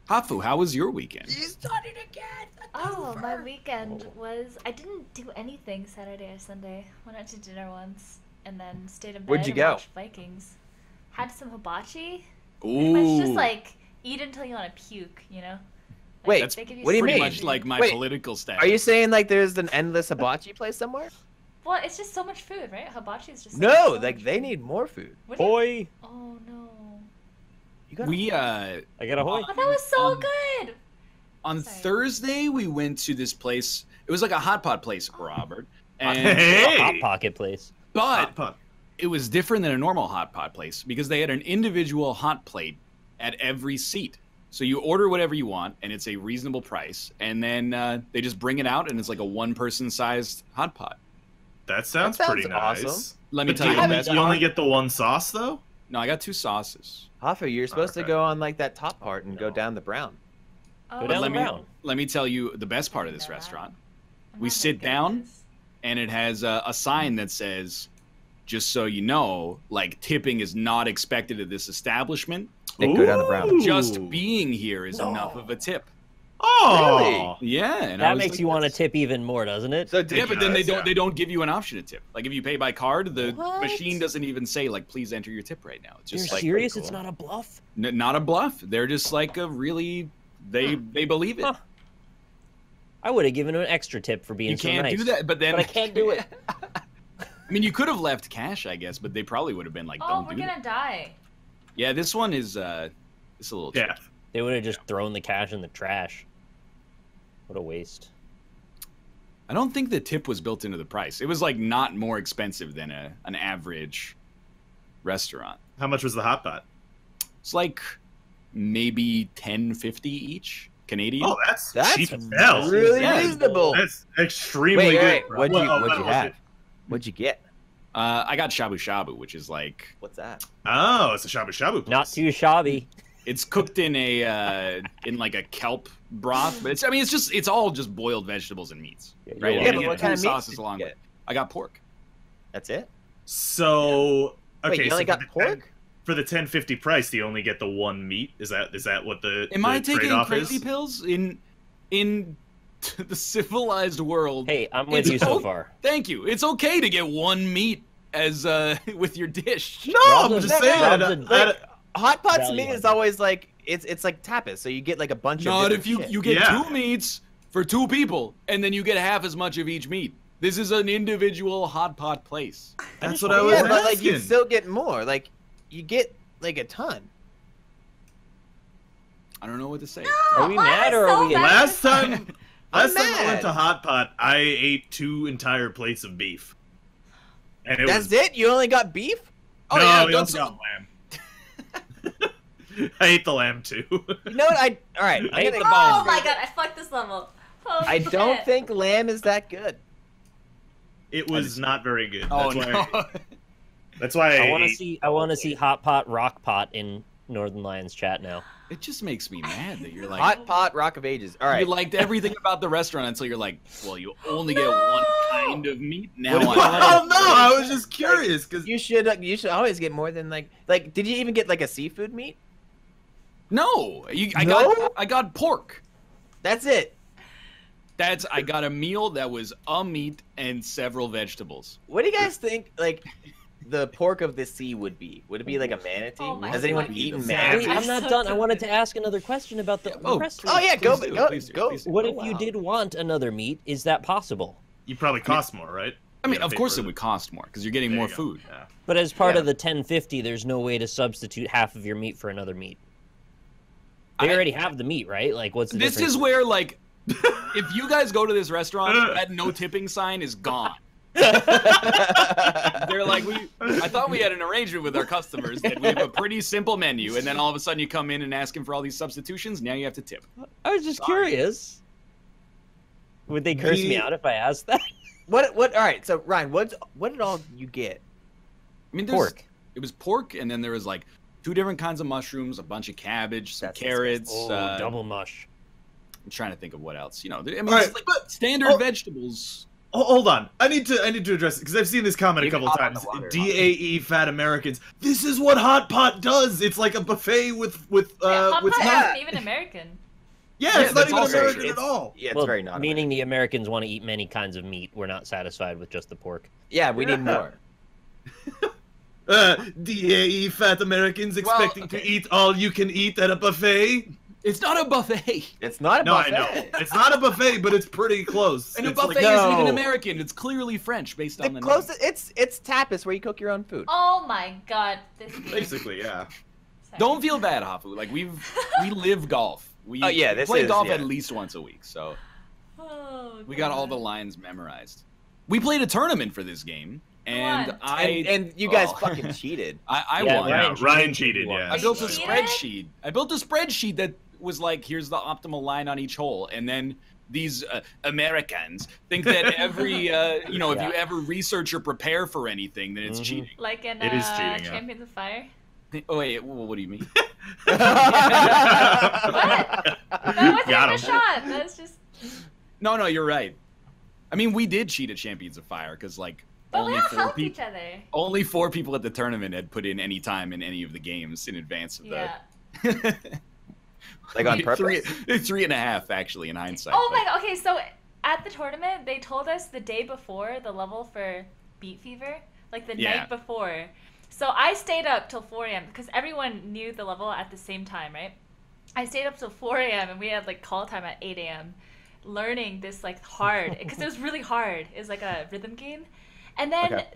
Hafu, how was your weekend? You started again. Oh, my weekend was... I didn't do anything Saturday or Sunday. Went out to dinner once, and then stayed in bed Where'd you and go? watched Vikings. Had some hibachi. Ooh. Pretty much just like eat until you want to puke, you know? Like, Wait, they give what do you Pretty mean? much like my Wait, political status. Are you saying like there's an endless hibachi place somewhere? Well, it's just so much food, right? Hibachi is just No, so like much they food. need more food. What do you... Hoy! Oh no! You got We I got a hoy. Oh, that was so good. on Sorry. Thursday we went to this place. It was like a hot pot place, Robert. And A hot pocket place. but it was different than a normal hot pot place because they had an individual hot plate at every seat. So you order whatever you want, and it's a reasonable price, and then they just bring it out, and it's like a one-person sized hot pot. That sounds That pretty sounds nice. awesome. Let me But tell do you you, the only, best you only part. get the one sauce though? No, I got 2 sauces. Hafu, you're supposed to Okay. go on like that top part and go down the brown. Oh, Go But down let the me brown. let me tell you the best part of this know that. restaurant. I'm We not very sit good at down, this. and it has a sign that says, "Just so you know, like tipping is not expected at this establishment. Then go down the brown. Ooh. Just being here is enough of a tip." Oh, Yeah, and I That was makes like, you want to "That's-" tip even more, doesn't it? So Yeah, but then they does, don't yeah. they don't give you an option to tip. Like if you pay by card, the What? machine doesn't even say like please enter your tip right now. It's You're just like serious? cool. It's not a bluff? not a bluff. They're just like a really they believe it. Huh. I would have given him an extra tip for being You so can't nice. do that, but then But I can't do it. I mean, you could have left cash, I guess, but they probably would have been like, Oh, "Don't we're do gonna that." die. Yeah, this one is it's a little yeah. tricky. They would have just thrown the cash in the trash. What a waste. I don't think the tip was built into the price. It was like not more expensive than an average restaurant. How much was the hot pot? It's like maybe 10.50 each Canadian. Oh, that's That's cheap as hell. really Yeah. reasonable. That's extremely Wait, good. what'd you Well, have? What'd you get? I got shabu shabu, which is like What's that? Oh, it's a shabu shabu place. Not too shabby. it's cooked in a in like a kelp broth, but it's all just boiled vegetables and meats, Yeah, you're right? welcome. And Yeah, you but get what two kind of meat sauces did you along get? with it. I got pork. That's it? So okay, Wait, you only so got for the 10 pork? for the 10.50 price. You only get the one meat. Is that what the Am the I taking trade-off crazy is? pills in the civilized world? Hey, I'm with It's you so o- far. Thank you. It's okay to get one meat as with your dish. No, I'm Rob's just a- saying. Rob's a- Like, hot pot to Value me is hunter. always like it's like tapas, so you get like a bunch of Not different if you shit. you get Yeah. 2 meats for 2 people, and then you get half as much of each meat. This is an individual hot pot place. That's what I was Yeah, but like you asking. still get more. Like you get like a ton. I don't know what to say. Are we Mine mad is or are so we- bad. Last time I went mad. to hot pot, I ate 2 entire plates of beef, and it That's was it? You only got beef? Oh no, yeah, we don't also got lamb. I ate the lamb too. You know what? All right. I'm I hate gonna- the Oh bones. my god, I fucked this level. Holy I don't shit. think lamb is that good. It was not very good. Oh That's no. why. That's why I want to ate see. I want to see hot pot, rock pot in Northern Lions chat now. It just makes me mad that you're like Hot pot, Rock of Ages. All right. you liked everything about the restaurant until you're like, well, you only get one kind of meat. Now What if I you- know. Well, no, I was just curious because You should always get more than like did you even get like a seafood meat? No, I No? got pork. That's it. I got a meal that was a meat and several vegetables. What do you guys think like the pork of the sea would be? Would it be like a manatee? Oh my Has anyone God. eaten Wait, manatee? Wait, I'm not so done. I wanted to tempted. ask another question about the Oh, restaurant. Oh yeah, go Please do, go please do, go. please do. What Oh, if you wow. did want another meat? Is that possible? you probably cost more, right? I mean, You gotta of pay course for it would cost more because you're getting There more you go. food. Yeah. But as part Yeah. of the 1050, there's no way to substitute half of your meat for another meat. They I- already have the meat, right? Like, what's the This difference? is where like, if you guys go to this restaurant, that no tipping sign is gone. They're like, I thought we had an arrangement with our customers that we have a pretty simple menu, and then all of a sudden you come in and ask him for all these substitutions. Now you have to tip. I was just curious. Would they curse me out if I asked that? What all right, so Ryan, what did all you get? I mean, Pork. It was pork, and then there was like 2 different kinds of mushrooms, a bunch of cabbage, some That's carrots. Oh, double mush. I'm trying to think of what else. You know, I mean, All right, it's like but- standard vegetables. Oh, hold on. I need to address it because I've seen this comment a You can couple hop on times. the water, DAE fat Americans. This is what Hot Pot does. It's like a buffet with Hot with pot meat. isn't even American. Yeah, it's not that's even also American true. at all. Yeah, it's Well, very not. meaning the Americans want to eat many kinds of meat. We're not satisfied with just the pork. Yeah, we need more. DAE fat Americans expecting to eat all you can eat at a buffet. It's not a buffet. It's not a No, I buffet. know. It's not a buffet, but it's pretty close. And a It's like- buffet isn't even No. American. It's clearly French based on The the closest, it's tapas where you cook your own food. Oh my god, this game. Basically, yeah. Sorry. Don't feel bad, Hafu. Like we live golf. We, Oh, yeah, we this play is- golf yeah. at least once a week, so Oh, we got all the God. lines memorized. We played a tournament for this game, and on. And you guys oh. fucking cheated. I Yeah, won. Yeah, Ryan cheated, yeah. I built a cheated? spreadsheet. I built a spreadsheet that was like, here's the optimal line on each hole, and then these Americans think that every, if you ever research or prepare for anything, then it's cheating. Like in It is cheating, yeah. Champions of Fire. Oh wait, what do you mean? What? That wasn't Got even a him. shot. That was just. No, you're right. I mean, we did cheat at Champions of Fire because like But we only all four helped people. each other. Only 4 people at the tournament had put in any time in any of the games in advance of Yeah. that. Like on purpose. 3.5 actually in hindsight. Oh but- my god. Okay, so at the tournament, they told us the day before the level for Beat Fever, like the Yeah. night before. So I stayed up till 4 a.m. because everyone knew the level at the same time, right? I stayed up till 4 a.m. and we had like call time at 8 a.m. learning this like hard because it was really hard. It was like a rhythm game, and then Okay.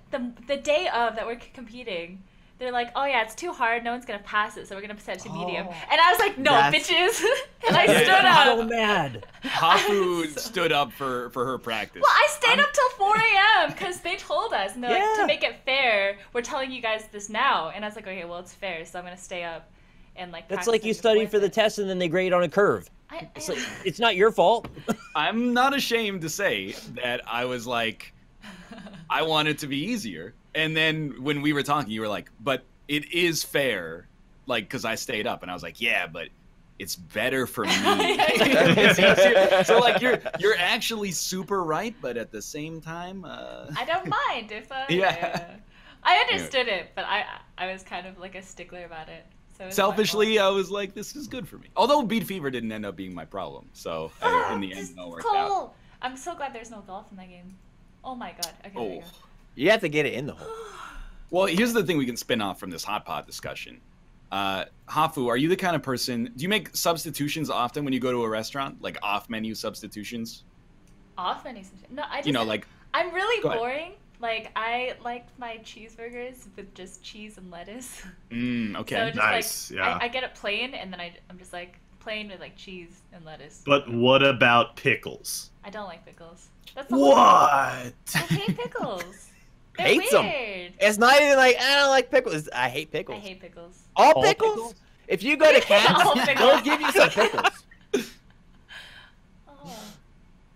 the day of that we're competing, they're like, "Oh yeah, it's too hard. No one's gonna pass it, so we're gonna set it to medium." And I was like, "No, That's- bitches!" And I Yeah, stood yeah. up. So mad. Hafu So- stood up for her practice. Well, I stayed up till 4 a.m. because they told us, and they're like, Yeah. to make it fair, we're telling you guys this now. And I was like, okay, well, it's fair, so I'm gonna stay up and like. That's practice like you it study before for the it. test and then they grade on a curve. It's like, it's not your fault. I'm not ashamed to say that I was like, I want it to be easier. And then when we were talking, you were like, but it is fair, like, because I stayed up. And I was like, yeah, but it's better for me. It's easier. So like you're actually super right, but at the same time, I don't mind if. Yeah. I understood it, but I was kind of like a stickler about it. So it was my selfishly, fault. I was like, this is good for me. Although Beat Fever didn't end up being my problem, so in the end, This it all is worked cool. out. I'm so glad there's no golf in that game. Oh my god. Okay. There you Oh. go. You have to get it in the hole. Well, here's the thing we can spin off from this hot pot discussion. Hafu, are you the kind of person? Do you make substitutions often when you go to a restaurant, like off-menu substitutions? Off menu. No, I just. You know, like I'm really Go ahead. boring. Like I like my cheeseburgers with just cheese and lettuce. okay. So just Nice, like yeah. I get it plain, and then I'm just like plain with like cheese and lettuce. But what about pickles? I don't like pickles. That's the whole What? thing. I hate pickles. They're Hates 'em. weird. It's not even like I don't like pickles. I hate pickles. I hate pickles. All All pickles? pickles? If you go to All Cats, pickles. they'll give you some pickles. Oh.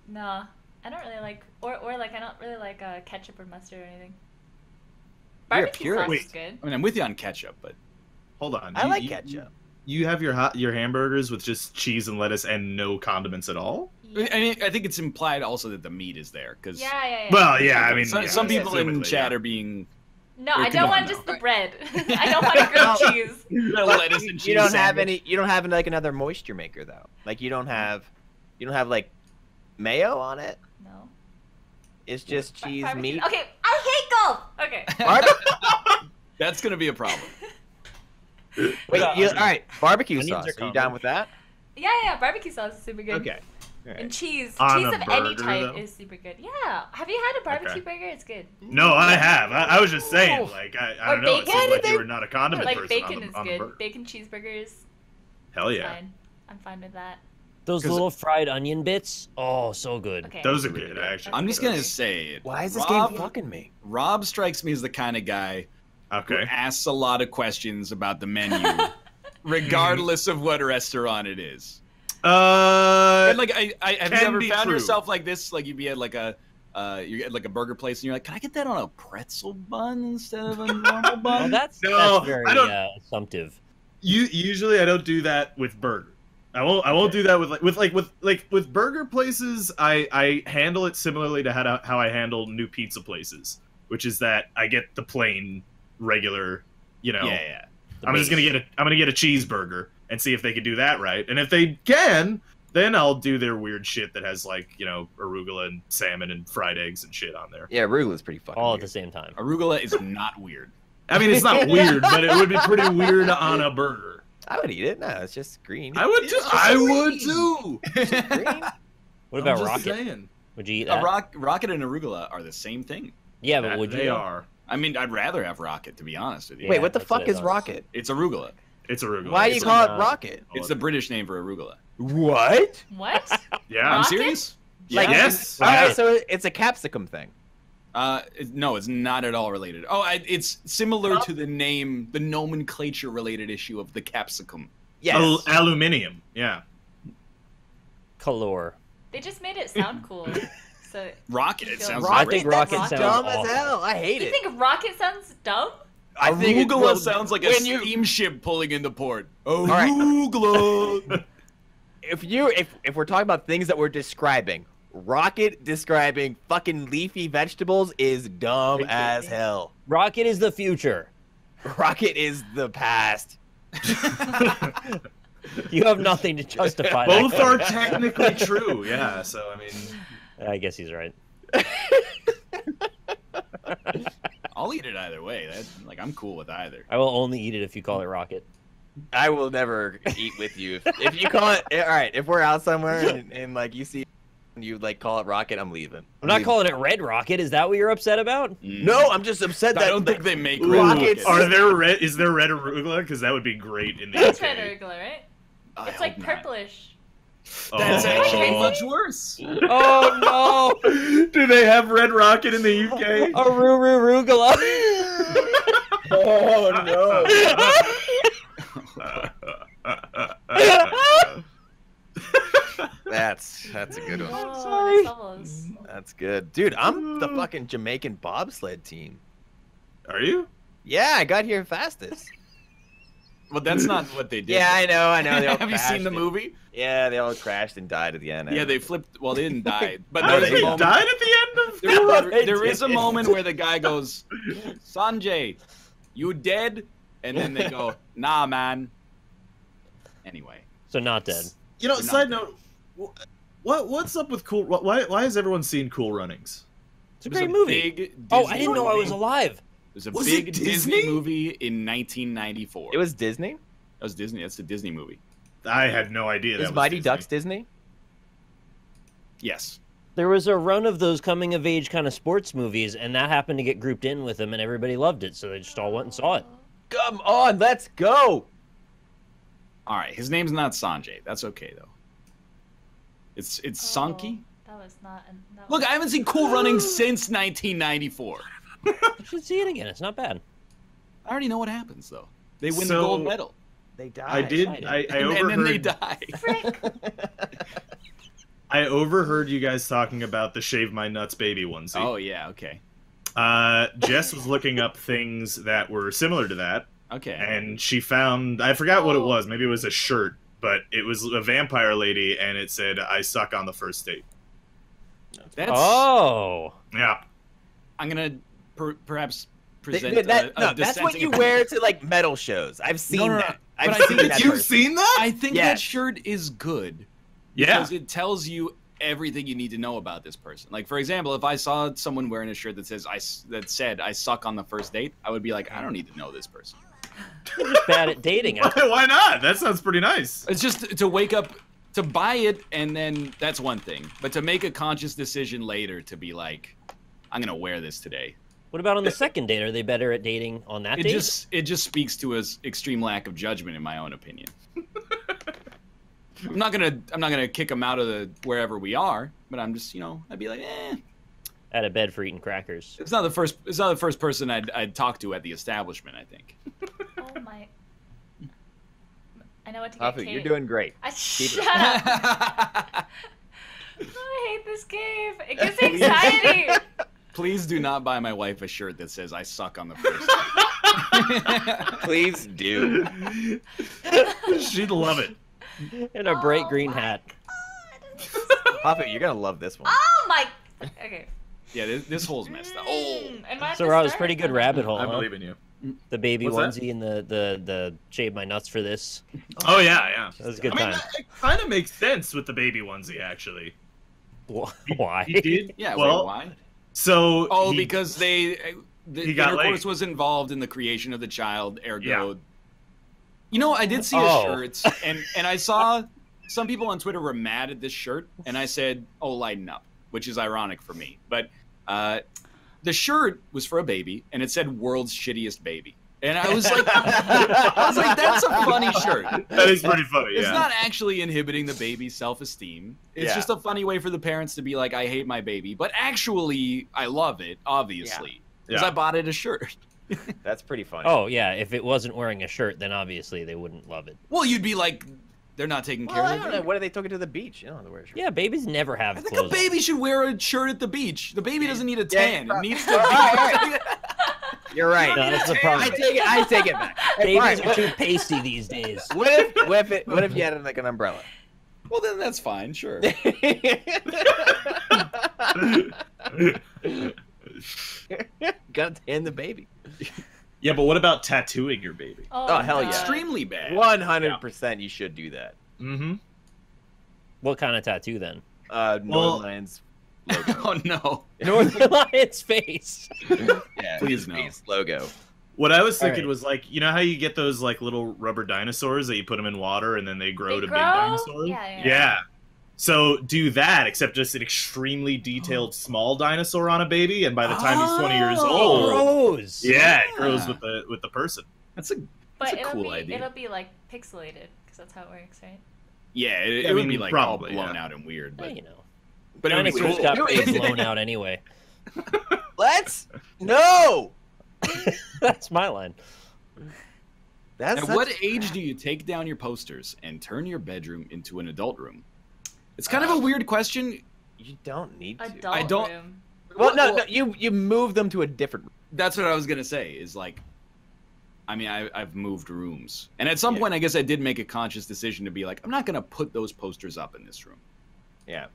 No, I don't really like, or like I don't really like ketchup or mustard or anything. You're a Barbecue purist. sauce Wait. is good. I mean, I'm with you on ketchup, but Hold on. I like ketchup. You have your hamburgers with just cheese and lettuce and no condiments at all? I mean, I think it's implied also that the meat is there because Yeah. Well, yeah, I mean, some, yeah, some people in assumedly, chat yeah. are being No, Or I come don't on want now. just the bread. I don't want a grilled cheese. lettuce and cheese. You don't have sandwich. any. You don't have like another moisture maker though. Like you don't have like mayo on it. No. It's just cheese, Barbecue- meat. Okay, I hate golf. Okay. Barbecue. That's gonna be a problem. Wait, all right. Barbecue Onions sauce. are Are you common. down with that? Yeah. Barbecue sauce is super good. Okay. All right. And cheese. On Cheese a of any burger, type though? is super good. Yeah. Have you had a barbecue Okay. burger? It's good. No, I have. I was just saying, like, I Or don't know. It bacon. seemed like Why you did were not a condiment Like person bacon on the, is on the good. burger. Bacon cheeseburgers. Hell It's yeah. Fine. I'm fine with that. Those 'Cause- little fried onion bits. Oh, so good. Okay. Those are Really good, good. actually. I'm just Those- gonna say it. Why is this Rob, game fucking me? Rob strikes me as the kind of guy who Okay. asks a lot of questions about the menu, regardless of what restaurant it is. And like, have you can ever be found true. yourself like this? Like you'd be at like you get like a burger place and you're like, can I get that on a pretzel bun instead of a normal Well, bun? that's No, very I don't- assumptive. Usually I don't do that with burger. I won't do that with burger places. I handle it similarly to how I handle new pizza places, which is that I get the plain regular, Yeah. I'm gonna get a cheeseburger and see if they can do that right, and if they can, then I'll do their weird shit that has arugula and salmon and fried eggs and shit on there. Yeah, arugula's pretty fucking All weird. at the same time. Arugula is not weird. I mean, it's not weird, but it would be pretty weird on a burger. I would eat it. No, it's just green. I would too. I would too. Green? What about I'm just rocket? saying. Would you eat A that? rocket and arugula are the same thing. Yeah, but would you? They are. I mean, I'd rather have rocket, to be honest with you. Wait, what the that's what fuck I is thought. rocket? It's arugula. It's arugula. Why do you It's call it not- rocket? It's the British name for arugula. What? What? Yeah. I'm Rocket? serious. Like, Yeah. Yes. Oh, so it's a capsicum thing. No, it's not at all related. It's similar to the name, the nomenclature-related issue of the capsicum. Yes. Aluminium. Yeah. Color. They just made it sound cool. So Rocket. It Feel- sounds I great. think rocket Rocket? sounds Dumb awful. as hell. I hate you it. think rocket sounds dumb? I think it- Arugula well, sounds like a when you- steamship pulling into port. right. Arugula. If we're talking about things that we're describing, rocket describing fucking leafy vegetables is dumb as hell. Rocket is the future. Rocket is the past. You have nothing to justify Both that. are technically true. Yeah. So I mean, I guess he's right. I'll eat it either way. I'm cool with either. I will only eat it if you call it rocket. I will never eat with you. If you call it, all right, if we're out somewhere and like you see, you like call it rocket, I'm leaving. I'm not calling it red rocket. Is that what you're upset about? No, I'm just upset that I don't think they make rockets- rockets. is there red arugula? Because that would be great in the That's UK. red arugula, right? I It's like hope not. purplish. That's Oh. actually much worse. Oh no! Do they have red rocket in the UK? Arugula. Oh no. That's a good one. Oh, the bubbles. That's good, dude. I'm the fucking Jamaican bobsled team. Are you? Yeah, I got here fastest. Well, that's not what they did. Yeah, I know. They all Have you seen the crashed. movie? Yeah, they all crashed and died at the end. Yeah, they flipped. Well, they didn't die, but No, there's They a moment. died at the end of. There is a moment where the guy goes, "Sanjay, you dead?" And then they go, "Nah, man." Anyway, So not dead. You know, They're not side dead. note. What's up with Cool? Why has everyone seen Cool Runnings? It's a it was great movie. Big Disney Oh, I didn't know I movie. was alive. It was a Was big it Disney Disney? movie in 1994. It was Disney. That was Disney. That's the Disney movie. I had no idea. Is that was Mighty Disney. Ducks Disney? Yes. There was a run of those coming of age kind of sports movies, and that happened to get grouped in with them, and everybody loved it, so they just all went and saw it. Come on, let's go. All right. His name's not Sanjay. That's okay though. It's Sanki. That was not. That Look, was... I haven't seen Cool Runnings since 1994. You should see it again. It's not bad. I already know what happens though. They win the So- gold medal, They died. I did. excited. I and overheard. then they die. Frick. I overheard you guys talking about the Shave My Nuts baby onesie. Oh yeah. Okay. Jess was looking up things that were similar to that, Okay. and she found, I forgot what it Oh. was. Maybe it was a shirt, but it was a vampire lady, and it said, "I suck on the first date." That's. Oh. Yeah. I'm gonna perhaps They- present. that- a no, that's what dissenting you opinion. wear to like metal shows. I've seen No, no, no. that. But I've I seen think that. You've person. seen that? I think Yes. that shirt is good. Yeah. Because it tells you everything you need to know about this person. Like, for example, if I saw someone wearing a shirt that said I suck on the first date, I would be like, I don't need to know this person. You're just bad at dating. Why not? That sounds pretty nice. It's just to wake up, to buy it, and then that's one thing. But to make a conscious decision later to be like, I'm going to wear this today. What about on the second date? Are they better at dating on that It date? just speaks to his extreme lack of judgment, in my own opinion. I'm not gonna kick him out of the wherever we are, but I'm just, I'd be like, Out of bed for eating crackers. It's not the first person I'd talk to at the establishment, I think. Oh my. I know what to get Hafu, Kate. you're doing great. Shut up. I hate this game. It gives me anxiety. Please do not buy my wife a shirt that says I suck on the first. Please do. She'd love it. In a bright Oh green my hat. God. Hafu, you're gonna love this one. Oh my. Okay. Yeah, this hole's messed up. Oh, Am I at So the Rob, start? pretty good rabbit hole, I huh? believe in you. The baby What's that? onesie and the shave my nuts for this. Oh yeah, yeah. That was a good I mean, time. it kind of makes sense with the baby onesie, actually. Why? He did. yeah. Well, wait, why? so Oh, he- because the he got intercourse laid. was involved in the creation of the child. Ergo, Yeah. you know, I did see Oh. his shirts, and I saw some people on Twitter were mad at this shirt, and I said, "Oh, lighten up," which is ironic for me. But the shirt was for a baby, and it said "World's Shittiest Baby," and I was like, "That's a funny shirt." that is pretty funny. It's Yeah. not actually inhibiting the baby's self-esteem. It's Yeah. just a funny way for the parents to be like, I hate my baby. But actually, I love it, obviously. Because Yeah. I bought it a shirt. That's pretty funny. Oh yeah, if it wasn't wearing a shirt, then obviously they wouldn't love it. Well, you'd be like, they're not taking care well, I of don't it. know. What are they taking to the beach? You don't have to wear a shirt. Yeah, babies never have I think clothes a baby should wear a shirt at the beach. The baby doesn't need a Yeah, tan. It needs to All right, be... You're right. on. No, that's the I problem. take it back. Hey, Babies fine. are too pasty these days. What if you had like an umbrella? Well, then that's fine, sure. Gotta tan the baby. Yeah, but what about tattooing your baby? Oh, hell yeah. Extremely bad. 100% you should do that. Mm-hmm. What kind of tattoo then? Northern Well- Lions Oh, no. Northern Lion's face. yeah, Please his no. face logo. What I was thinking Alright. was like, you know how you get those like little rubber dinosaurs that you put them in water and then they grow They to grow? big dinosaurs? Yeah. So do that, except just an extremely detailed small dinosaur on a baby, and by the time he's 20 years Oh. old, Gross. yeah, it grows with the person. That's a But That's a cool it'll be idea. it'll be like pixelated because that's how it works, right? Yeah, it I would mean, be like probably, all blown yeah. out and weird, Hey, but you know. it would be Dinosaurs cool. got No, pretty it's- blown out anyway. Let's no. That's my line. That's At such- what age do you take down your posters and turn your bedroom into an adult room? It's kind of a weird question. You don't need to. Adult I don't- room. Well, no, you move them to a different. That's what I was gonna say. Is like, I mean, I've moved rooms, and at some Yeah. point, I guess I did make a conscious decision to be like, I'm not gonna put those posters up in this room. Yeah.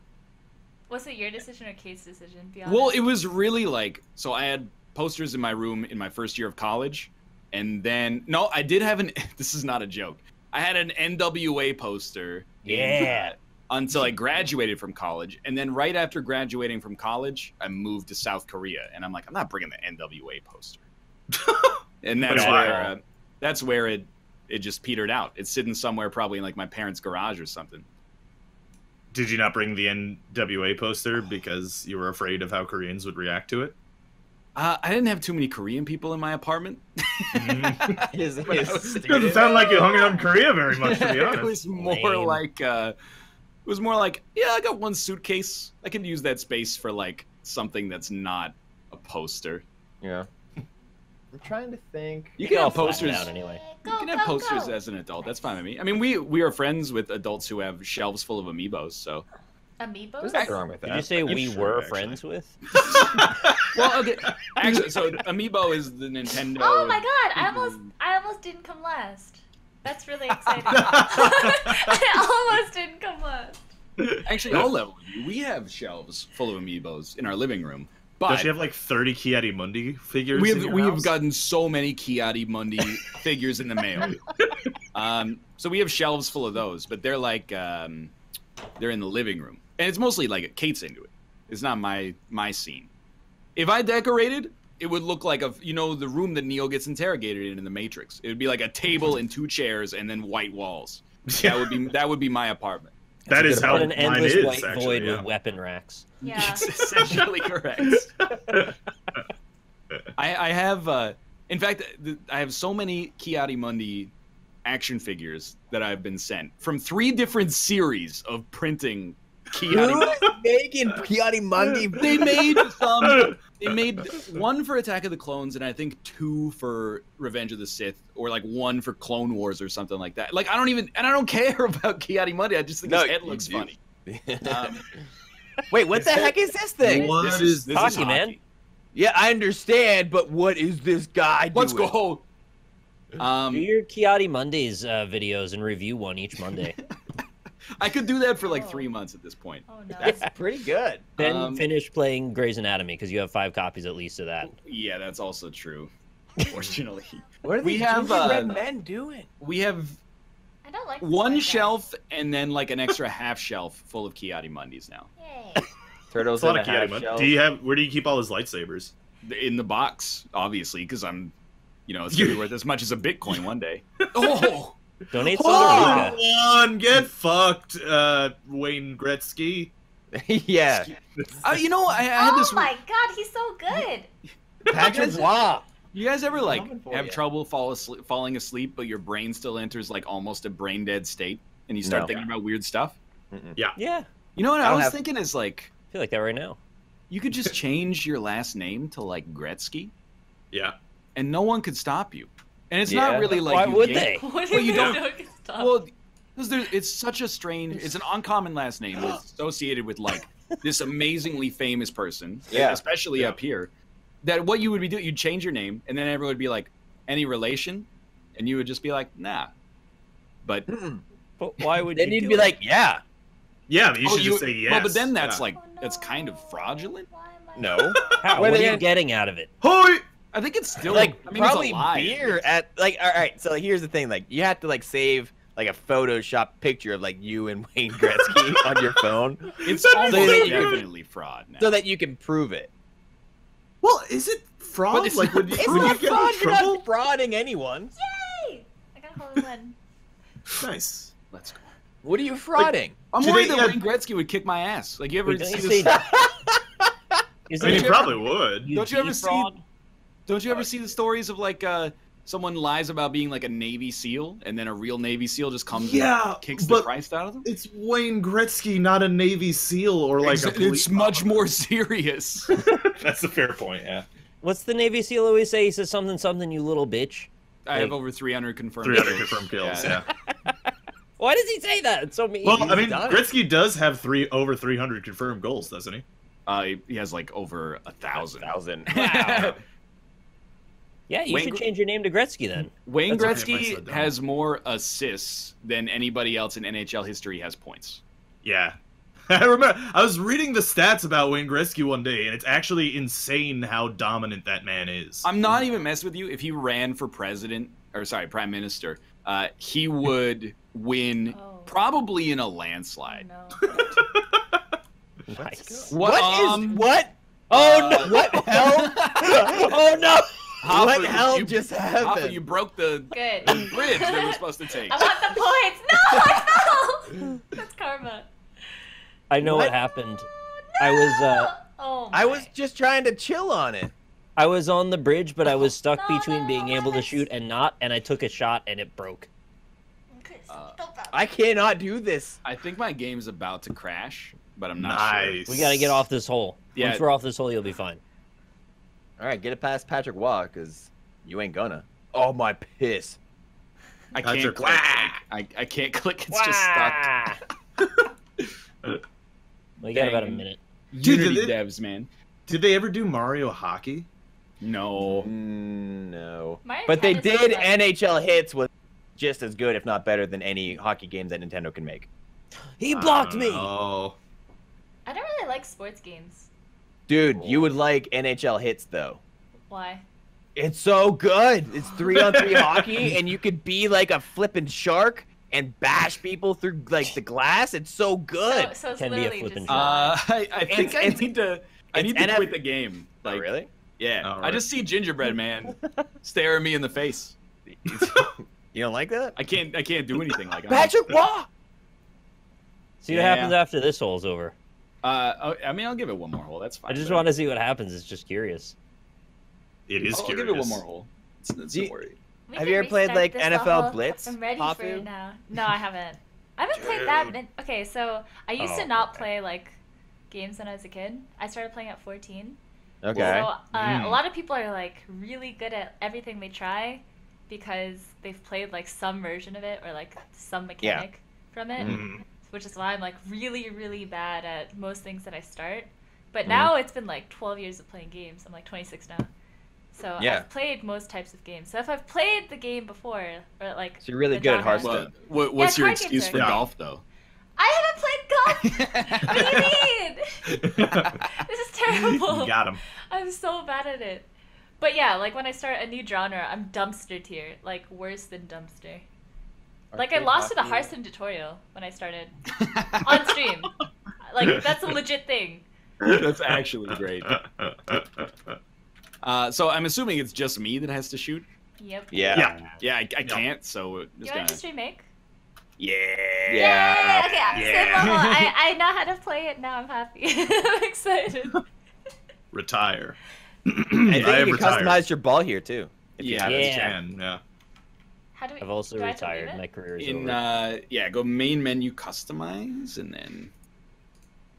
Was it your decision or Kate's decision? Be honest. Well, it was really like, so I had posters in my room in my first year of college, and then no, I did have an. This is not a joke. I had an NWA poster. Yeah. Until I graduated from college, and then right after graduating from college, I moved to South Korea, and I'm like, I'm not bringing the NWA poster. And that's where it just petered out. It's sitting somewhere probably in like my parents' garage or something. Did you not bring the NWA poster because you were afraid of how Koreans would react to it? I didn't have too many Korean people in my apartment. His Doesn't sound like you hung out in Korea very much, to be It honest. was more Lame. like yeah, I got one suitcase. I can use that space for like something that's not a poster. Yeah. I'm trying to think. You Get can all have flattened posters. out anyway. Go, You can go, have posters go. as an adult. That's fine with me. I mean, we are friends with adults who have shelves full of amiibos. So, Amiibos? There's nothing wrong with that. Did you say we sure, were actually. friends with? well, okay. Actually, so amiibo is the Nintendo. Oh my god! I almost didn't come last. That's really exciting. I almost didn't come last. Actually, I'll level with you. We have shelves full of amiibos in our living room, but Does she have like 30 Chiari Mundi figures? we in have your we have house? gotten so many Kiadi Mundi figures in the mail. So we have shelves full of those, but they're like they're in the living room, and it's mostly like Kate's into it. It's not my scene. If I decorated, it would look like the room that Neo gets interrogated in the Matrix. It would be like a table and 2 chairs and then white walls. That would be my apartment. That is how But an mine endless is, white actually, void yeah. with weapon racks. Yeah. It's essentially correct. I have, in fact, I have so many Kiadi Mundi action figures that I've been sent from 3 different series of printing Kiadi. making Piatti Mundi. They made some. They made 1 for Attack of the Clones, and I think 2 for Revenge of the Sith, or like 1 for Clone Wars or something like that. Like I don't care about Kiadi Mundi. I just think his head you looks do. funny. Wait, what the heck is this thing? What This is this hockey, man. Yeah, I understand, but what is this guy doing? Let's go. Do your Kiadi Mondays videos and review one each Monday. I could do that for like 3 months at this point. Oh no. That's pretty good. Then finish playing Grey's Anatomy because you have 5 copies at least of that. Yeah, that's also true. Unfortunately, What are we these have, gingerbread men doing? we have I don't like one this shelf and then like an extra half shelf full of Kiati Mundis now. Yay. Turtles That's a lot in of a half Kiati shell. Do you have? Where do you keep all his lightsabers? In the box, obviously, because I'm, it's gonna be worth as much as a Bitcoin one day. Oh, Donate some to Rika. Hold on, get fucked, Wayne Gretzky. Yeah. I had this. Oh my god, he's so good. Patrick Waugh. You guys ever like Coming for have ya. trouble falling asleep, but your brain still enters like almost a brain dead state, and you start No. thinking about weird stuff? Yeah, You know what I I don't was have- thinking is like I feel like that right now. you could just change your last name to like Gretzky, Yeah. and no one could stop you. And it's Yeah. not really like Why you would gain- they? What do Well, you don't- know it can stop? Well, because it's such a strange. It's an uncommon last name that's associated with like this amazingly famous person, Yeah. especially Yeah. up here. That what you would be doing, you'd change your name, and then everyone would be like, "Any relation?" And you would just be like, "Nah." But But why would Then you you'd do be it? like, yeah. Yeah, but you should just say yes. Well, but then that's Yeah. like Oh, that's kind of no. fraudulent. Why am I- No. How? Where What they are you gonna- getting out of it? Hoi! I think it's still Like I mean, probably it's a lie. beer at like. All right. So here's the thing. Like you have to like save like a Photoshop picture of like you and Wayne Gretzky on your phone It's So almost that you- definitely fraud now. so that you can prove it. Well, is it fraud? But it's Like when you, not- It's when you not get fraud. in You're trouble? not frauding anyone. Yay! I got a hole in one. Nice. Let's go. What are you frauding? I'm Do worried they- that yeah. Wayne Gretzky would kick my ass. Like you ever Wait, don't see you this? say- I mean, he probably would. Don't you ever see- defraud? Don't you ever see the stories of like someone lies about being like a Navy SEAL, and then a real Navy SEAL just comes Yeah, and kicks the but- Christ out of them? It's Wayne Gretzky, not a Navy SEAL or like a It's police much officer. more serious. That's a fair point. Yeah. What's the Navy SEAL always say? He says something, you little bitch. I have over 300 confirmed. 300 kills. confirmed kills. Yeah. Yeah. Why does he say that? It's so mean. Well, I mean, done it. Gretzky does have over 300 confirmed goals, doesn't he? He has like over 1,000. 1,000. Wow. Yeah, you Wayne should Gre- change your name to Gretzky then. Wayne That's okay if I Gretzky said that. has more assists than anybody else in NHL history has points. Yeah. I remember I was reading the stats about Wayne Gretzky one day, and it's actually insane how dominant that man is. I'm not even messing with you. If he ran for prime minister, he would win Oh. probably in a landslide. No. Nice. What is um, what? Oh no! uh, What hell? Oh no! Hafu, What hell you- just Hafu, happened? you broke the Good. bridge they were supposed to take. I want the points. No, no. That's karma. I know what happened. I was Oh. I was my. just trying to chill on it. I was on the bridge, but I was stuck No, between no, being able to let's- shoot and not, and I took a shot and it broke. Okay, Uh, stop that. I cannot do this. I think my game's about to crash, but I'm not Nice. We gotta get off this hole. Yeah. Once we're off this hole, you'll be fine. All right, get it past Patrick Waugh, cause you ain't gonna. Oh my piss! sure. I That's can't your click. I can't click. It's just stuck. Well, you got about a Dang. minute. Dude, Unity did they- devs, man. Did they ever do Mario Hockey? No. No. Mario But they Tennis is did. like- NHL Hits was just as good, if not better, than any hockey game that Nintendo can make. He blocked me. Oh. I don't really like sports games. Dude, you would like NHL Hits though. Why? It's so good. It's 3-on-3 hockey, and you could be like a flippin' shark and bash people through like the glass. It's so good. So it's Can be a literally flippin' just. I think I It's- need to. I it's need to NF quit the game. Oh, Like, really? Yeah. All I right. just see Gingerbread Man staring me in the face. You don't like that? I can't do anything like Patrick Waugh. See what Yeah. happens after this hole's over. I mean, I'll give it one more hole. That's fine. I just but want to see what happens. It's just curious. It is I'll curious. give it one more hole. It's Do you- don't worry. We Have can you ever played, restart like, this NFL level. Blitz, I'm ready for Hafu? it now. No, I haven't. I haven't played that. Okay, so I used to Oh, not okay. play like games when I was a kid. I started playing at 14. Okay. So a Mm. lot of people are like really good at everything they try because they've played like some version of it or like some mechanic from it, Mhm. which is why I'm like really, really bad at most things that I start. But Mm-hmm. now it's been like 12 years of playing games. I'm like 26 now. So Yeah. I've played most types of games. So if I've played the game before, or like So you're really the good at genre- Hearthstone. What's Yeah, your card games excuse are for good. golf though? What do you mean? This is terrible. You got him. I'm so bad at it. But yeah, like when I start a new genre, I'm dumpster tier. Like worse than dumpster. Like I lost to the Hearthstone tutorial when I started on stream. Like that's a legit thing. That's actually great. So I'm assuming it's just me that has to shoot. Yep. Yeah. Yeah, I can't. So You just want gonna... to remake? Yeah. Yeah. Okay, I'm same level. I know how to play it now. I'm happy. I'm excited. Retire. I think you can retired. customize your ball here too. If you Yeah. have You it. Yeah. can, yeah. How do we? I've also do I have to leave retired. it? My career is In over. go main menu, customize, and then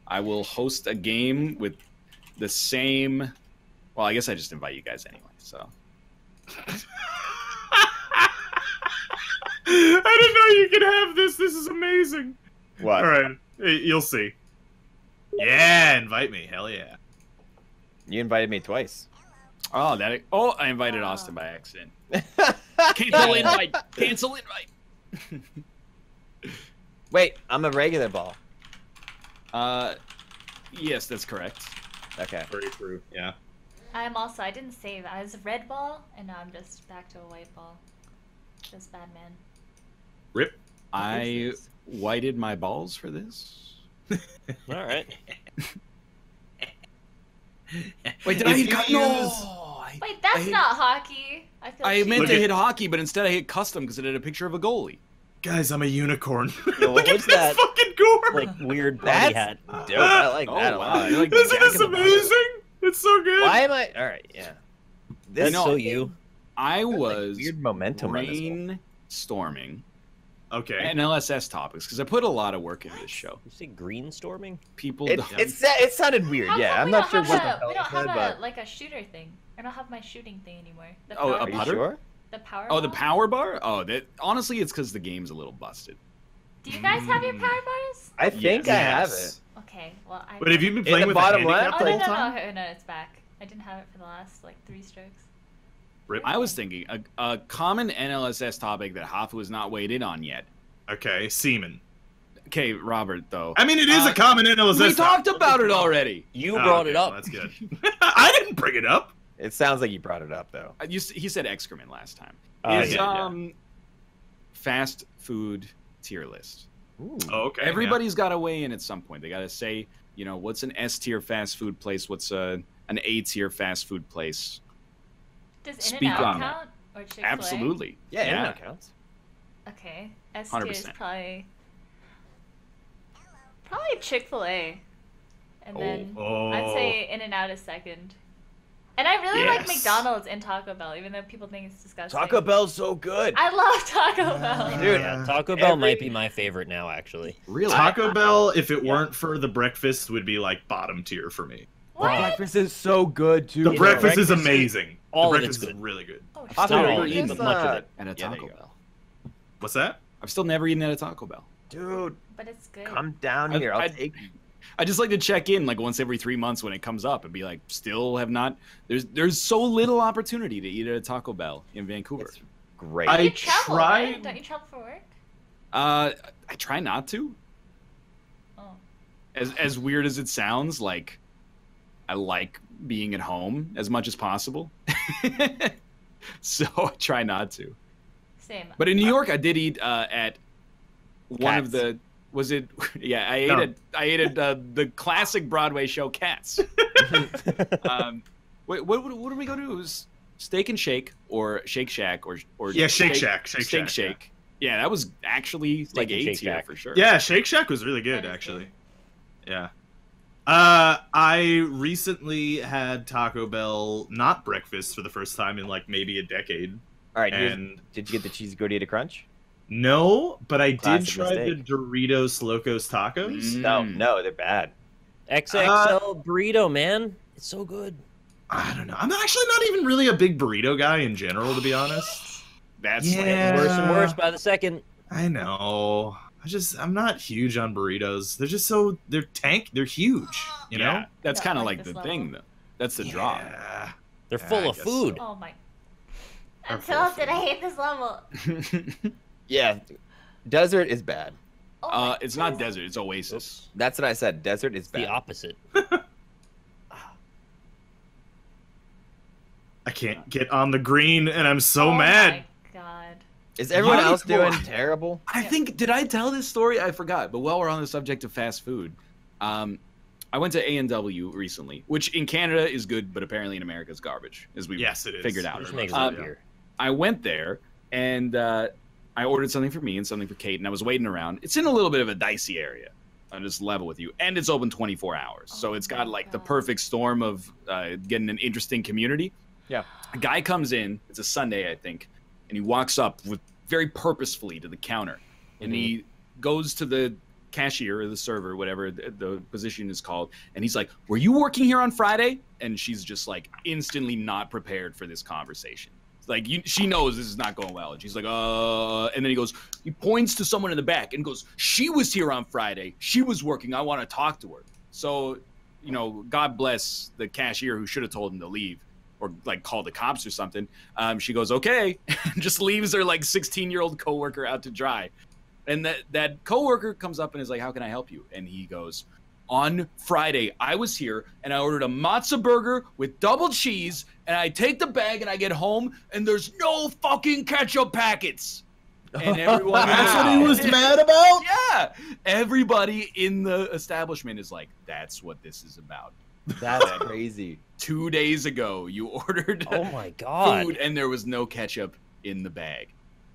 I will host a game with the same. Well, I guess I just invite you guys anyway. So. I didn't know you could have this. This is amazing. What? All right, you'll see. Yeah, invite me. Hell yeah. You invited me twice. Oh, I invited Austin by accident. Cancel invite. Cancel invite. Wait, I'm a regular ball. Yes, that's correct. Okay. Very true. Yeah. I didn't save. I was a red ball, and now I'm just back to a white ball. Just bad man. Rip. I whited my balls for this. All right. Wait, did If I hit you cut? use- No. Wait, that's hit- not hockey. I feel I cheated. meant Look to at- hit hockey, but instead I hit custom because it had a picture of a goalie. Guys, I'm a unicorn. Yo, Look at what's this that? fucking gore. Like weird party hat. That's dope. I like Oh, that a wow. lot. You're like Isn't Jack this in the Box. amazing? It's so good. Why am I? All right, yeah. This That's know, so you. I like was weird momentum on this one. brainstorming Okay. NLSS topics because I put a lot of work into this show. You say green storming? People, It sounded weird. How Yeah, come I'm we not don't sure have what a- the hell we it don't have said, a but like a shooter thing. I don't have my shooting thing anymore. The Oh, power a are you ball? putter? sure? The power. oh, the ball? power bar. Oh, that honestly, it's because the game's a little busted. Do you guys have your power bars? I think I have it. Okay, well I. But have you been In playing the with bottom a handicap left? Oh the no whole no time? no okay, no it's back. I didn't have it for the last like 3 strokes. Rip. I was thinking a common NLSS topic that Hafu has not weighed in on yet. Okay, semen. Okay, Robert, though. I mean, it is a common NLSS. We talked about it already. You Oh, brought okay, it up. well, that's good. I didn't bring it up. It sounds like you brought it up though. He said excrement last time. Yeah, yeah. Fast food tier list. Ooh. Oh, okay. Everybody's got to weigh in at some point. They got to say, you know, what's an S tier fast food place? What's an A tier fast food place? Does Speak In-N-Out on count or Chick-fil-A? Absolutely. Yeah, internet counts. Okay, S tier is 100%. probably Chick-fil-A, and then Oh. I'd say In-N-Out is second. And I really like Yes. McDonald's and Taco Bell, even though people think it's disgusting. Taco Bell's so good. I love Taco Bell. Dude, Yeah, Taco Bell every- might be my favorite now, actually. Really? Taco Bell, if it weren't for the breakfast, would be like bottom tier for me. What? Breakfast is so good too. The Yeah, breakfast is breakfast is- amazing. all the of it's breakfast is good. really good. Oh, I've shit. still Not never all, eaten but uh, much of it. at a Yeah, there Taco you go. Bell. What's that? I've still never eaten at a Taco Bell. Dude, But it's good. come down I- here. I'll I- take you. I just like to check in like once every 3 months when it comes up and be like, still have not. There's so little opportunity to eat at a Taco Bell in Vancouver. It's great. I You travel, right? tried- Don't you travel for work? I try not to. Oh. As weird as it sounds, like I like being at home as much as possible. So I try not to. Same. But in New York, I did eat at one of Cats. the. Was it? Yeah, I ate No. at the classic Broadway show Cats. Wait, what did we go to? It was Steak and Shake or Shake Shack or Yeah, Shake Shack. Steak Shack, Shake. Yeah, that was actually like and A Shake tier Shack. for sure. Yeah, Shake Shack was really good, That is actually. good. Yeah. I recently had Taco Bell not breakfast for the first time in like maybe a decade. All right, And did you get the cheesy gordita crunch? no, but I did Classic try mistake. the Doritos Locos Tacos. No, they're bad. XXL burrito, man. It's so good. I don't know. I'm actually not even really a big burrito guy in general, to be honest. That's Yeah. Worse and worse by the second. I know. I'm not huge on burritos. They're just they're huge, you know? Yeah, that's Not kind of like like this the level. thing, though. That's the draw. Yeah. They're Yeah, full I of guess food. Oh my. Or I'm full of tilted. I hate this level. Yeah, desert is bad. Oh, It's not desert. It's oasis. That's what I said. Desert is The bad. opposite. I can't get on the green, and I'm so Oh mad. my god. Is everyone Yeah. else doing terrible? I think, did I tell this story? I forgot. But while we're on the subject of fast food, I went to A&W recently, which in Canada is good, but apparently in America is garbage, as we Yes, it is. figured out. Which makes Um, it beer. I went there, and I ordered something for me and something for Kate, and I was waiting around. It's in a little bit of a dicey area. I'll just level with you. And it's open 24 hours. So Oh it's got my like the God. perfect storm of getting an interesting community. Yeah. A guy comes in, it's a Sunday, I think, and he walks up with very purposefully to the counter. And he goes to the cashier or the server, whatever the position is called, and he's like, "Were you working here on Friday?" And she's just like instantly not prepared for this conversation. It's like she knows this is not going well, and she's like, and then he points to someone in the back and goes, "She was here on Friday. She was working. I want to talk to her." So, God bless the cashier who should have told him to leave or like call the cops or something. She goes, "Okay," and just leaves her like 16-year-old coworker out to dry. And that coworker comes up and is like, "How can I help you?" And he goes, "On Friday, I was here and I ordered a matzo burger with double cheese, and I take the bag and I get home and there's no fucking ketchup packets." And everyone That's what he was mad about? Yeah. Everybody in the establishment is like, "That's what this is about." That's crazy. 2 days ago, you ordered Oh my god. food and there was no ketchup in the bag.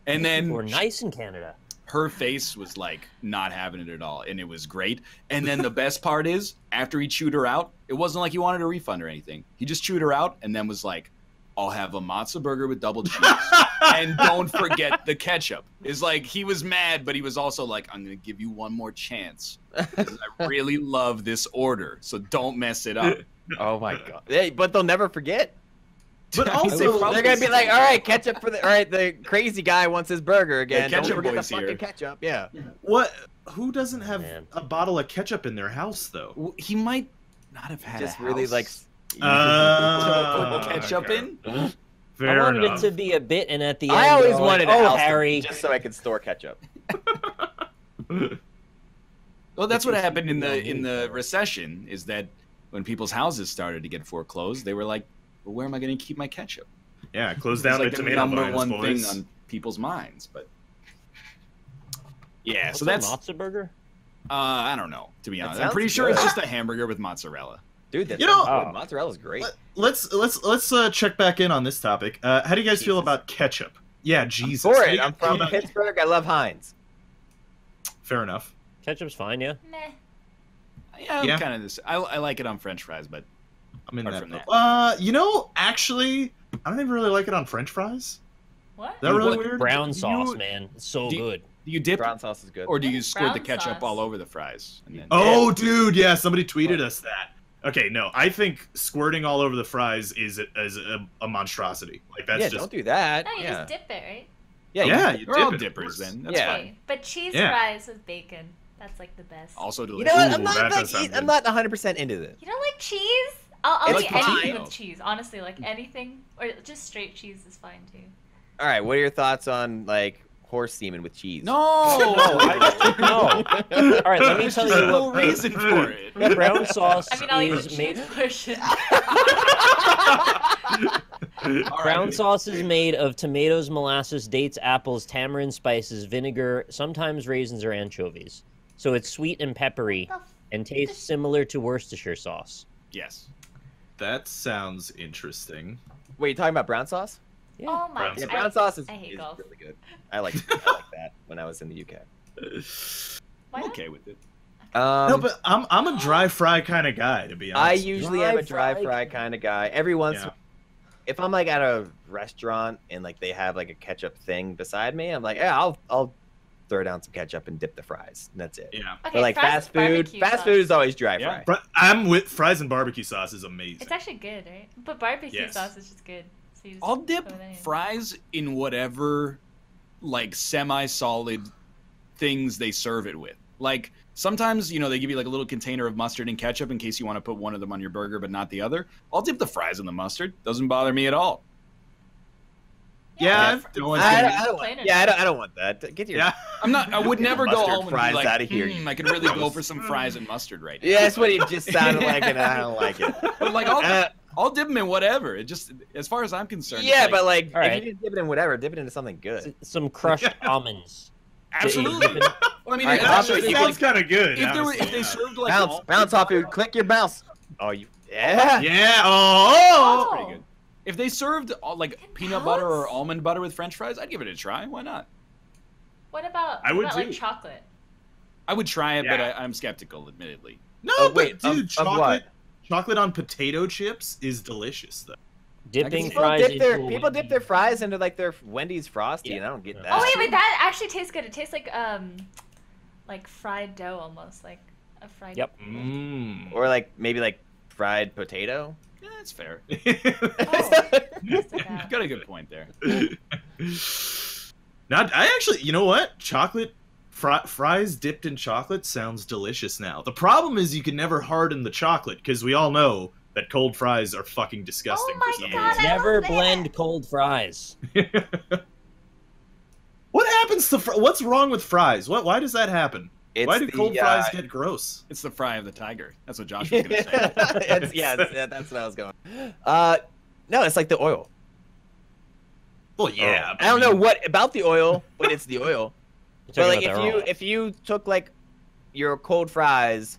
And then We're nice in Canada. her face was like not having it at all, and it was great. And then the best part is, after he chewed her out, it wasn't like he wanted a refund or anything. He just chewed her out and then was like, "I'll have a matzo burger with double cheese, and don't forget the ketchup." It's like he was mad, but he was also like, "I'm gonna give you one more chance, 'cause I really love this order, so don't mess it up." Oh my god. Hey, but they'll never forget. But They also, probably They're gonna be still- like, all right, ketchup for the. All right, the crazy guy wants his burger again. ketchup Don't forget the boy's here. fucking ketchup. Yeah. what? Who doesn't have Man. a bottle of ketchup in their house, though? Well, he might not have had Just a really house like. to put ketchup okay. in. Fair I wanted enough. it to be a bit, and at the end, I always they're like, wanted "Oh, a house Harry." just so I could store ketchup. Well, that's what happened in the recession. Is that when people's houses started to get foreclosed, they were like, "Well, where am I going to keep my ketchup?" Yeah, close It's down like the the tomato number vines, one boys. thing on people's minds. But yeah, What's so a that's matzo burger. I don't know, to be That honest. I'm sounds pretty sure good. it's just a hamburger with mozzarella. Dude, that's You know- good. Mozzarella's great. Let's check back in on this topic. How do you guys feel Jesus. about ketchup? Yeah, Jesus. For How do it, you I'm guys feel from about- Pittsburgh. I love Heinz. Fair enough. Ketchup's fine, yeah. Meh. Yeah, Yeah. I'm kind of this. I like it on French fries, but I'm in Apart that. from Actually, I don't even really like it on French fries. What? Is that really What? weird? Brown You- sauce, man. It's so do you- good. do you dip Brown sauce is good. or do you squirt the Brown ketchup sauce. all over the fries? And then, Oh, dude, yeah, somebody tweeted us that. Okay, no, I think squirting all over the fries is a monstrosity. Like that's yeah, just don't do that. No, you yeah. just dip it, right? Yeah, yeah. You, You we're all dip it, of dippers course. then. That's Yeah. fine. But cheese Yeah. fries with bacon. That's like the best. Also you delicious. know what? I'm Ooh, not that like does sound I'm good. not 100% into this. You don't like cheese? I'll It's eat anything fine. with cheese. Honestly, like anything or just straight cheese is fine too. All right, what are your thoughts on like horse semen with cheese? No, No. All right, let me There's tell just you no what reason for it. brown sauce I mean, I'll eat the is cheese made. portion. All Brown right. sauce is made of tomatoes, molasses, dates, apples, tamarind spices, vinegar, sometimes raisins or anchovies. So it's sweet and peppery and tastes similar to Worcestershire sauce. Yes. That sounds interesting. Wait, you talking about brown sauce? Yeah. Oh my Brown god. Yeah, brown sauce is, I hate is golf. really good. I like that when I was in the UK. Why I'm not? okay with it. No, but I'm a dry fry kind of guy, to be I honest. usually am a dry fry kind of guy. Every once, Yeah. if I'm like at a restaurant and like they have like a ketchup thing beside me, I'm like, yeah, I'll throw down some ketchup and dip the fries. And that's it. Yeah. Okay, But like fries fast with food, barbecue fast sauce. food is always dry Yeah. fry. I'm with fries and barbecue sauce is amazing. It's actually good, right? But barbecue Yes. sauce is just good. So you just I'll go dip with anything. fries in whatever, like, semi-solid things they serve it with. Like, sometimes, they give you, like, a little container of mustard and ketchup in case you want to put one of them on your burger but not the other. I'll dip the fries in the mustard. Doesn't bother me at all. Yeah, it's no one's I gonna- don't plain want. Yeah, I don't want that. Get your. Yeah. I would never go Mustard home and fries be like, outta here, I could really go for some fries and mustard right now. Yeah, that's what he just sounded like, and I don't like it. But like, I'll dip them in whatever. It just, as far as I'm concerned. it's Yeah, like, but like, All if right. you didn't dip it in whatever, dip it into something good. Some crushed almonds. absolutely. Well, I mean, All right, actually, Hafu, That sounds kind of good. if they served like Bounce, bounce off you. Click your bounce. Oh, you. Yeah. Yeah. Oh. pretty good. If they served like peanut butter or almond butter with French fries, I'd give it a try. Why not? What about, I would like too. chocolate? I would try it, but Yeah. I'm skeptical, admittedly. No, Oh, but wait, dude, of chocolate. what? Chocolate on potato chips is delicious, though. Dipping People fries People dip their fries into like their Wendy's Frosty, and I don't get that. Oh wait, that actually tastes good. It tastes like fried dough almost, like a fried. Yep. Mmm. Or like maybe like fried potato. Yeah, that's fair. Oh, tasted You that. got a good point there. Not, I actually, you know what? Chocolate fries dipped in chocolate sounds delicious now. The problem is you can never harden the chocolate because we all know that cold fries are fucking disgusting. Oh my for some God, reason. I Never love that. blend cold fries. What happens to what's wrong with fries? Why does that happen? Why do cold fries get gross? It's the fry of the tiger. That's what Josh was gonna say. That's what I was going. No, it's like the oil. Well, yeah. I don't know what about the oil, but it's the oil. You're But talking like about the if you took like your cold fries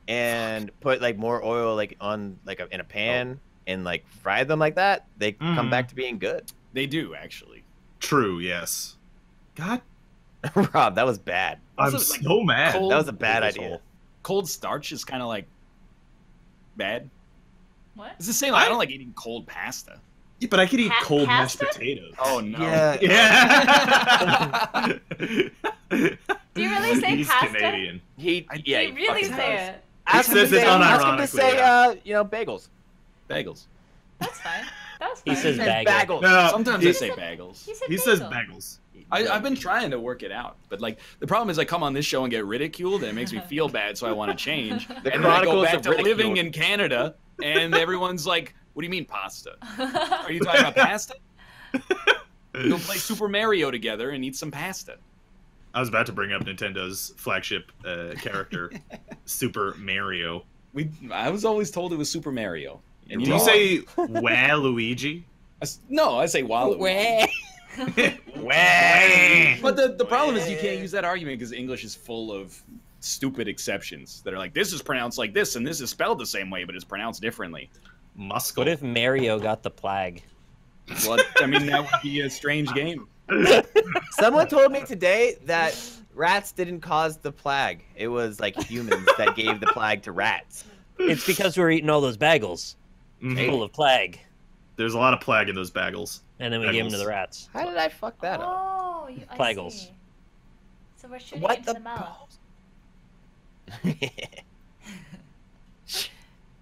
and put like more oil like on like in a pan and like fry them like that, they come back to being good. They do actually. True. Yes. God, Rob, that was bad. I'm Also, like, so mad. cold- That was a bad this idea. whole- Cold starch is kind of like bad. What? It's the same. I don't like eating cold pasta. Yeah, but I could eat cold Pasta? mashed potatoes. Oh no. Yeah. Yeah. Do you really say He's pasta? Canadian. He yeah, you really fucking say does. it. Ask him says to it say, ask him to unironically, say yeah. bagels. Bagels. That's fine. That's He fine. says Says bagel. No, Sometimes he, I say bagels. he says bagel. bagels. I've been trying to work it out, but like the problem is I come on this show and get ridiculed, and it makes me feel bad, so I want to change. The And then I go Chronicles back of to living Ridicule. in Canada, and everyone's like, "What do you mean pasta? Are you talking about pasta? Go play Super Mario together and eat some pasta." I was about to bring up Nintendo's flagship character, Super Mario. I was always told it was Super Mario. And Do you say Waluigi? No, I say Waluigi. Wah. But the problem is you can't use that argument because English is full of stupid exceptions that are like, this is pronounced like this, and this is spelled the same way, but it's pronounced differently. Muscle. What if Mario got the plague? Well, I mean, that would be a strange game. Someone told me today that rats didn't cause the plague. It was like humans that gave the plague to rats. It's because we're eating all those bagels Mhm. full of plague, There's a lot of plague in those bagels. and then we gave them to Bagels. the rats. How did I fuck that up? Oh, I Plaggles. see. So we're shooting What into the the mouth.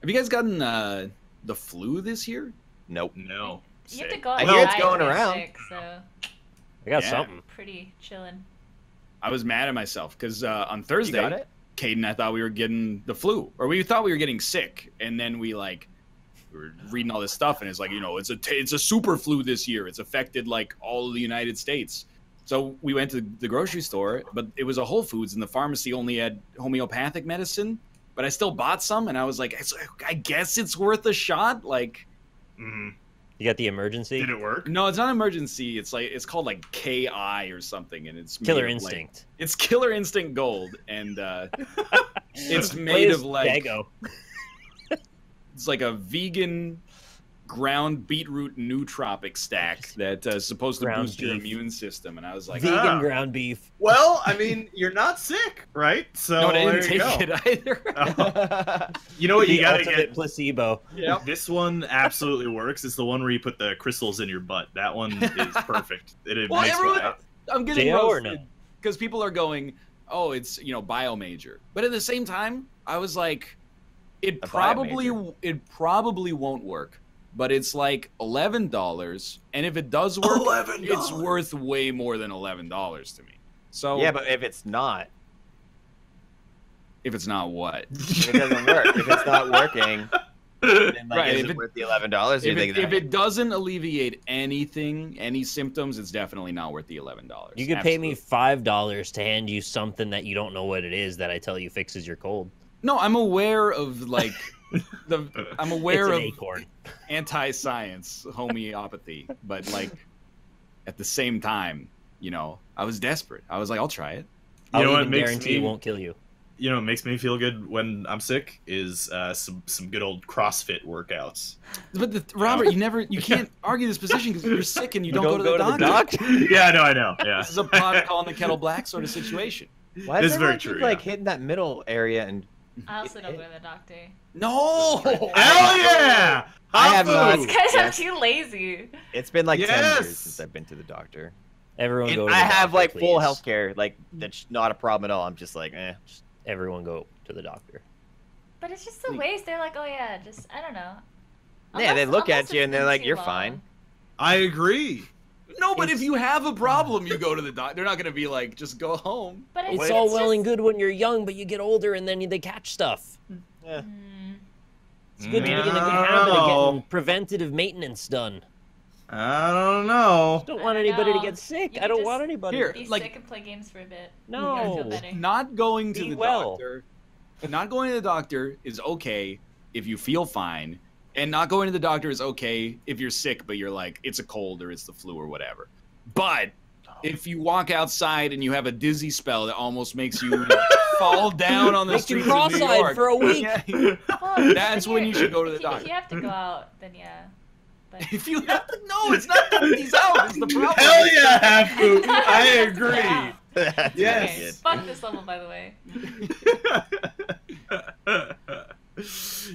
Have you guys gotten the flu this year? Nope. No. You have to Sick. go I outside hear it's to going get around. sick, so I got Yeah. something. pretty chillin'. I was mad at myself because on You got Thursday, it? Caden and I thought we were getting the flu, or we thought we were getting sick, and then we were reading all this stuff, and it's like, it's a super flu this year. It's affected like all of the United States. So we went to the grocery store, but it was a Whole Foods, and the pharmacy only had homeopathic medicine. But I still bought some, and I was like, I guess it's worth a shot. Like, Mhm. You got the emergency? Did it work? no, it's not emergency. It's called like KI or something, and it's made Killer of, Instinct. it's Killer Instinct Gold, and it's Play made as of like Dago. it's like a vegan ground beetroot nootropic stack that is supposed to Ground boost your beef. immune system. And I was like, Vegan Ah. ground beef. Well, I mean, you're not sick, right? So no, I there didn't you take go. it either. You know what you The gotta ultimate get? placebo. Yep. This one absolutely works. It's the one where you put the crystals in your butt. That one is perfect. It Well, makes everyone- my- I'm getting JO or roasted no? because people are going, oh, it's bio major, but at the same time, I was like, it A probably bio-major. won't work, but it's like $11, and if it does work, $11. it's worth way more than $11 to me. So Yeah, but if it's not, if it's not what, it doesn't work. If it's not working, And, like, Right, is if it it- worth the $11? If it doesn't alleviate anything, any symptoms, it's definitely not worth the $11. You could pay me $5 to hand you something that you don't know what it is that I tell you fixes your cold. No, I'm aware of like I'm aware It's of an acorn. anti-science homeopathy, but like at the same time, you know, I was desperate. I was like, I'll try it. I'll know what even makes guarantee me- it won't kill you. You know what makes me feel good when I'm sick is some good old CrossFit workouts. But Robert, you can't argue this position because you're sick and you don't go to the doctor. Yeah, I know. Yeah. This is a pot calling the kettle black sort of situation. Why It's does very everyone true, keep, like, yeah. hitting that middle area and... I also don't go to the doctor. No. Hell yeah! I have not- You guys Yes. are too lazy. It's been like 10 Yes! years since I've been to the doctor. Everyone And go to the I have doctor, like full please. health care. Like, that's not a problem at all. I'm just like, eh. Just everyone go to the doctor. But it's just the ways they're like, oh yeah, just I don't know. Yeah, they look Unless at you it's and they're been like, too you're long. fine. I agree. No, but if you have a problem, you go to the doctor. They're not going to be like, just go home. But It's all well and good when you're young, but you get older and then they catch stuff. Yeah. It's good to get in a good I habit don't of know. getting preventative maintenance done. I don't know. Don't I want don't anybody to know. get sick. You I don't just- want anybody. Here, Be like- sick and play games for a bit. No. You feel better. Not going to Be the well. doctor. Not going to the doctor is okay if you feel fine, and not going to the doctor is okay if you're sick, but you're like it's a cold or it's the flu or whatever. But if you walk outside and you have a dizzy spell that almost makes you fall down on the Makes you streets of New cross-eyed York, for a week. Well, That's if when you're- you should go to the if doctor. If you have to go out, then yeah. But If you have to, no, it's not that he's out. It's the problem. Hell yeah, Hafu! I agree. Yeah. That's Yes. really Okay, fuck this level, by the way.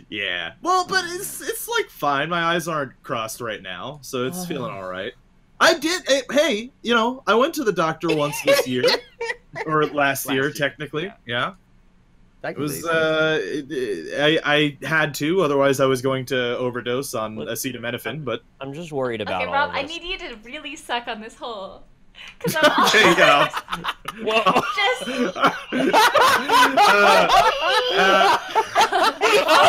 Yeah. Well, but it's like fine. My eyes aren't crossed right now, so it's feeling all right. I did. Hey, you know, I went to the doctor once this year, or last year, year, technically. Yeah. That It was. I had to, otherwise I was going to overdose on acetaminophen. But I'm just worried about Okay, all Rob, of I this. need you to really suck on this hole. Because I'm all there you go. Whoa. just.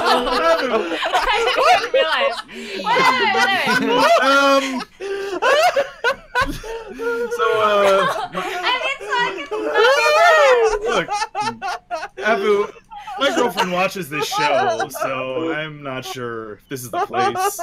I didn't realize. Whatever. I mean, so I can Look, Hafu, my girlfriend watches this show, so I'm not sure if this is the place.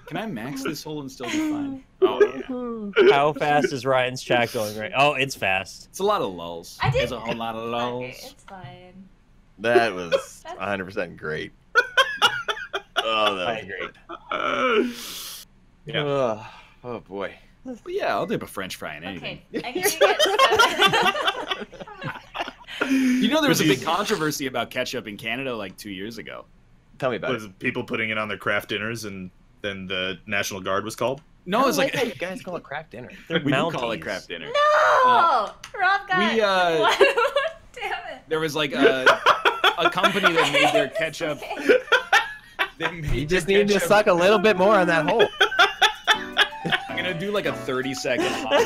Can I max this hole and still be fine? Oh yeah. How fast is Ryan's chat going right? Oh, it's fast. It's a lot of lulls. I did. There's a whole lot of lulls. Okay, it's fine. That was 100% great. Oh, that I was agree. great. Yeah. Oh boy. But yeah, I'll dip a French fry in anything. Okay, I need to get You know, there was a big Easy. controversy about ketchup in Canada like 2 years ago. Tell me about Was it. it people putting it on their craft dinners, and then the National Guard was called? No, it's I like how you guys call it craft dinner. They're we do call it Mounties. craft dinner. No! Rob got we, What? Damn it. There was like a company that made their ketchup. They made You just their need to ketchup- suck a little bit more on that hole. I'm gonna do like a 30-second hop.